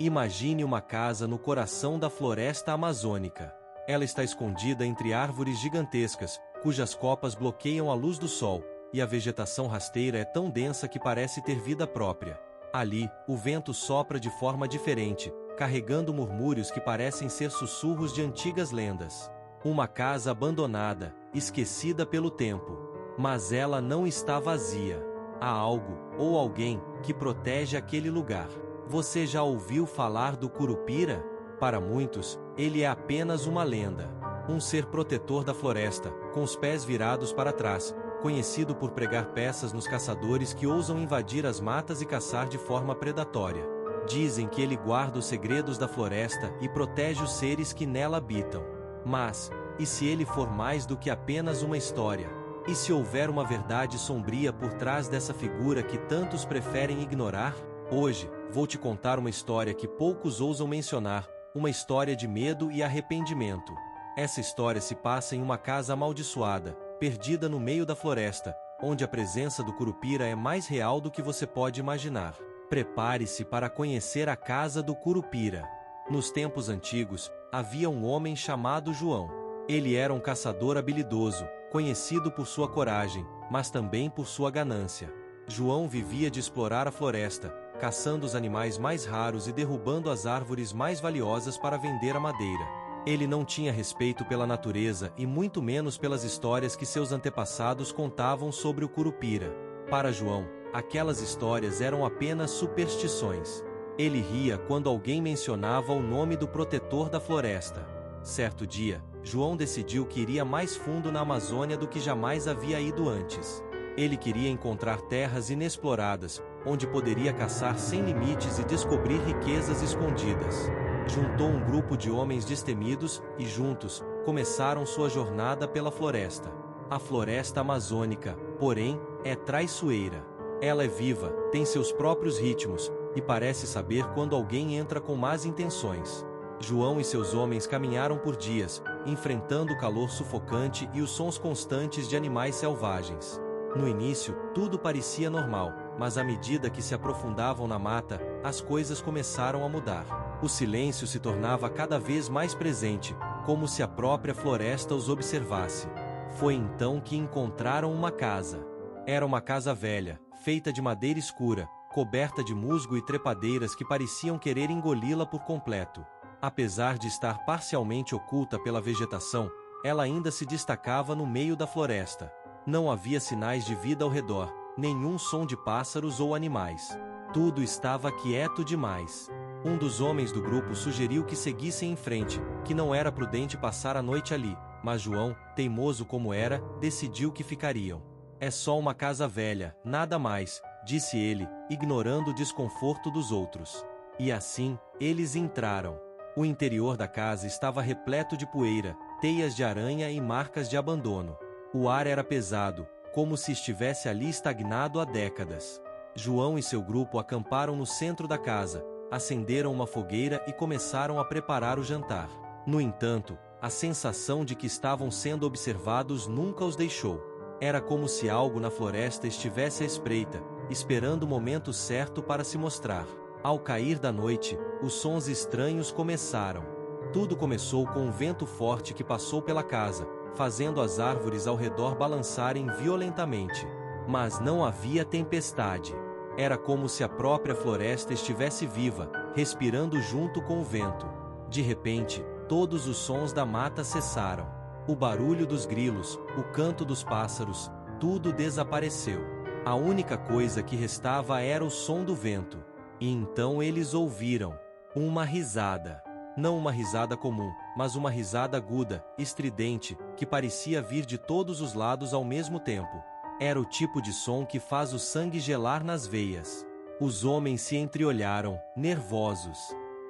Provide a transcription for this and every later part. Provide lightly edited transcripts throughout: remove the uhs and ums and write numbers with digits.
Imagine uma casa no coração da floresta amazônica. Ela está escondida entre árvores gigantescas, cujas copas bloqueiam a luz do sol, e a vegetação rasteira é tão densa que parece ter vida própria. Ali, o vento sopra de forma diferente, carregando murmúrios que parecem ser sussurros de antigas lendas. Uma casa abandonada, esquecida pelo tempo. Mas ela não está vazia. Há algo, ou alguém, que protege aquele lugar. Você já ouviu falar do Curupira? Para muitos, ele é apenas uma lenda. Um ser protetor da floresta, com os pés virados para trás, conhecido por pregar peças nos caçadores que ousam invadir as matas e caçar de forma predatória. Dizem que ele guarda os segredos da floresta e protege os seres que nela habitam. Mas, e se ele for mais do que apenas uma história? E se houver uma verdade sombria por trás dessa figura que tantos preferem ignorar? Hoje, vou te contar uma história que poucos ousam mencionar, uma história de medo e arrependimento. Essa história se passa em uma casa amaldiçoada, perdida no meio da floresta, onde a presença do Curupira é mais real do que você pode imaginar. Prepare-se para conhecer a casa do Curupira. Nos tempos antigos, havia um homem chamado João. Ele era um caçador habilidoso, conhecido por sua coragem, mas também por sua ganância. João vivia de explorar a floresta, caçando os animais mais raros e derrubando as árvores mais valiosas para vender a madeira. Ele não tinha respeito pela natureza e muito menos pelas histórias que seus antepassados contavam sobre o Curupira. Para João, aquelas histórias eram apenas superstições. Ele ria quando alguém mencionava o nome do protetor da floresta. Certo dia, João decidiu que iria mais fundo na Amazônia do que jamais havia ido antes. Ele queria encontrar terras inexploradas, onde poderia caçar sem limites e descobrir riquezas escondidas. Juntou um grupo de homens destemidos e, juntos, começaram sua jornada pela floresta. A floresta amazônica, porém, é traiçoeira. Ela é viva, tem seus próprios ritmos, e parece saber quando alguém entra com más intenções. João e seus homens caminharam por dias, enfrentando o calor sufocante e os sons constantes de animais selvagens. No início, tudo parecia normal, mas à medida que se aprofundavam na mata, as coisas começaram a mudar. O silêncio se tornava cada vez mais presente, como se a própria floresta os observasse. Foi então que encontraram uma casa. Era uma casa velha, feita de madeira escura, coberta de musgo e trepadeiras que pareciam querer engoli-la por completo. Apesar de estar parcialmente oculta pela vegetação, ela ainda se destacava no meio da floresta. Não havia sinais de vida ao redor, nenhum som de pássaros ou animais. Tudo estava quieto demais. Um dos homens do grupo sugeriu que seguissem em frente, que não era prudente passar a noite ali, mas João, teimoso como era, decidiu que ficariam. É só uma casa velha, nada mais, disse ele, ignorando o desconforto dos outros. E assim, eles entraram. O interior da casa estava repleto de poeira, teias de aranha e marcas de abandono. O ar era pesado, como se estivesse ali estagnado há décadas. João e seu grupo acamparam no centro da casa, acenderam uma fogueira e começaram a preparar o jantar. No entanto, a sensação de que estavam sendo observados nunca os deixou. Era como se algo na floresta estivesse à espreita, esperando o momento certo para se mostrar. Ao cair da noite, os sons estranhos começaram. Tudo começou com um vento forte que passou pela casa, fazendo as árvores ao redor balançarem violentamente. Mas não havia tempestade. Era como se a própria floresta estivesse viva, respirando junto com o vento. De repente, todos os sons da mata cessaram. O barulho dos grilos, o canto dos pássaros, tudo desapareceu. A única coisa que restava era o som do vento. E então eles ouviram uma risada. Não uma risada comum, mas uma risada aguda, estridente, que parecia vir de todos os lados ao mesmo tempo. Era o tipo de som que faz o sangue gelar nas veias. Os homens se entreolharam, nervosos.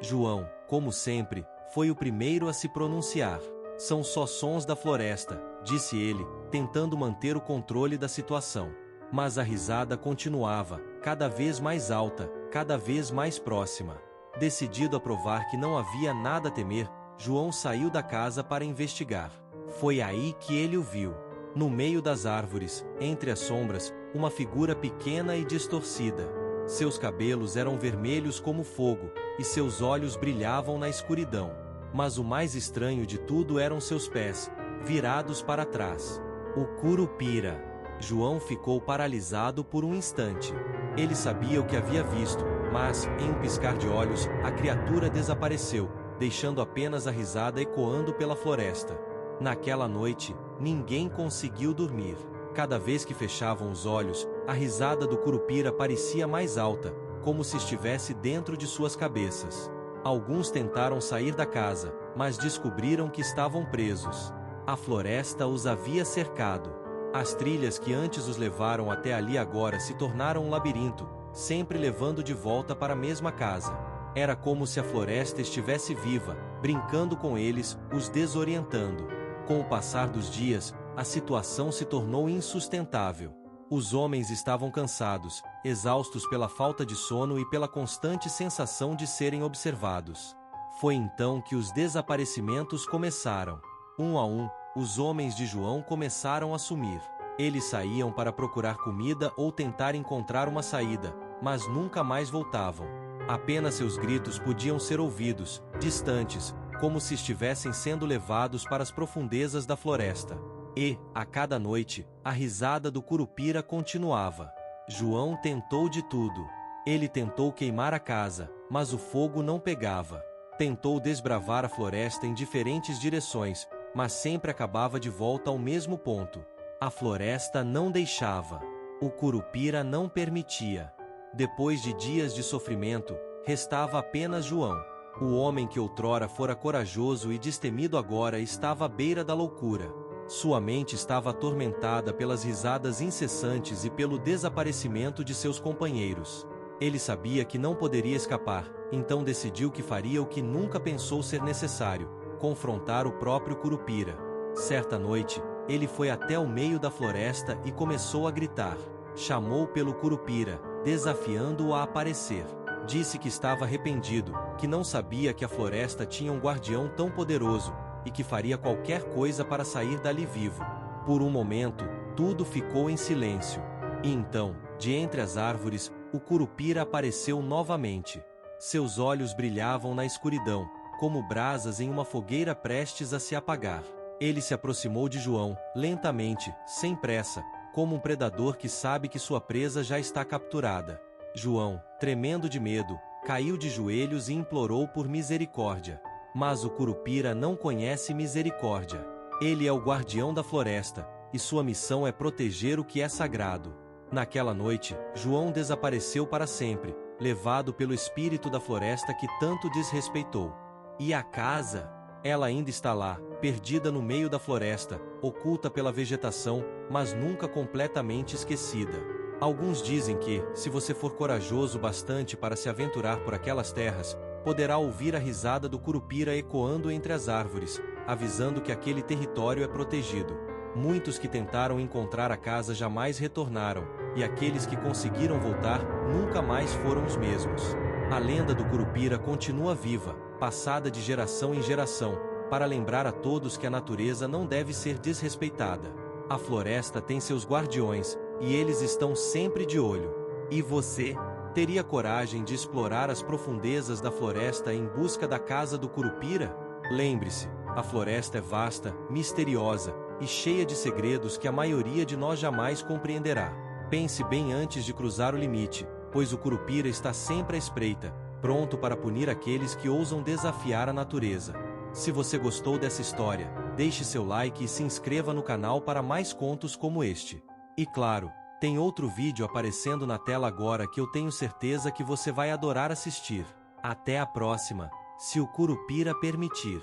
João, como sempre, foi o primeiro a se pronunciar. São só sons da floresta, disse ele, tentando manter o controle da situação. Mas a risada continuava, cada vez mais alta, cada vez mais próxima. Decidido a provar que não havia nada a temer, João saiu da casa para investigar. Foi aí que ele o viu. No meio das árvores, entre as sombras, uma figura pequena e distorcida. Seus cabelos eram vermelhos como fogo, e seus olhos brilhavam na escuridão. Mas o mais estranho de tudo eram seus pés, virados para trás. O Curupira. João ficou paralisado por um instante. Ele sabia o que havia visto, mas, em um piscar de olhos, a criatura desapareceu, deixando apenas a risada ecoando pela floresta. Naquela noite, ninguém conseguiu dormir. Cada vez que fechavam os olhos, a risada do Curupira parecia mais alta, como se estivesse dentro de suas cabeças. Alguns tentaram sair da casa, mas descobriram que estavam presos. A floresta os havia cercado. As trilhas que antes os levaram até ali agora se tornaram um labirinto, sempre levando de volta para a mesma casa. Era como se a floresta estivesse viva, brincando com eles, os desorientando. Com o passar dos dias, a situação se tornou insustentável. Os homens estavam cansados, exaustos pela falta de sono e pela constante sensação de serem observados. Foi então que os desaparecimentos começaram. Um a um, os homens de João começaram a sumir. Eles saíam para procurar comida ou tentar encontrar uma saída, mas nunca mais voltavam. Apenas seus gritos podiam ser ouvidos, distantes, como se estivessem sendo levados para as profundezas da floresta. E, a cada noite, a risada do Curupira continuava. João tentou de tudo. Ele tentou queimar a casa, mas o fogo não pegava. Tentou desbravar a floresta em diferentes direções, mas sempre acabava de volta ao mesmo ponto. A floresta não deixava. O Curupira não permitia. Depois de dias de sofrimento, restava apenas João. O homem que outrora fora corajoso e destemido agora estava à beira da loucura. Sua mente estava atormentada pelas risadas incessantes e pelo desaparecimento de seus companheiros. Ele sabia que não poderia escapar, então decidiu que faria o que nunca pensou ser necessário: confrontar o próprio Curupira. Certa noite, ele foi até o meio da floresta e começou a gritar. Chamou pelo Curupira, desafiando-o a aparecer. Disse que estava arrependido, que não sabia que a floresta tinha um guardião tão poderoso, e que faria qualquer coisa para sair dali vivo. Por um momento, tudo ficou em silêncio. E então, de entre as árvores, o Curupira apareceu novamente. Seus olhos brilhavam na escuridão, como brasas em uma fogueira prestes a se apagar. Ele se aproximou de João, lentamente, sem pressa, como um predador que sabe que sua presa já está capturada. João, tremendo de medo, caiu de joelhos e implorou por misericórdia. Mas o Curupira não conhece misericórdia. Ele é o guardião da floresta, e sua missão é proteger o que é sagrado. Naquela noite, João desapareceu para sempre, levado pelo espírito da floresta que tanto desrespeitou. E a casa? Ela ainda está lá, perdida no meio da floresta, oculta pela vegetação, mas nunca completamente esquecida. Alguns dizem que, se você for corajoso bastante para se aventurar por aquelas terras, poderá ouvir a risada do Curupira ecoando entre as árvores, avisando que aquele território é protegido. Muitos que tentaram encontrar a casa jamais retornaram, e aqueles que conseguiram voltar nunca mais foram os mesmos. A lenda do Curupira continua viva, passada de geração em geração, para lembrar a todos que a natureza não deve ser desrespeitada. A floresta tem seus guardiões, e eles estão sempre de olho. E você? Teria coragem de explorar as profundezas da floresta em busca da casa do Curupira? Lembre-se, a floresta é vasta, misteriosa e cheia de segredos que a maioria de nós jamais compreenderá. Pense bem antes de cruzar o limite, pois o Curupira está sempre à espreita, pronto para punir aqueles que ousam desafiar a natureza. Se você gostou dessa história, deixe seu like e se inscreva no canal para mais contos como este. E claro, tem outro vídeo aparecendo na tela agora que eu tenho certeza que você vai adorar assistir. Até a próxima, se o Curupira permitir.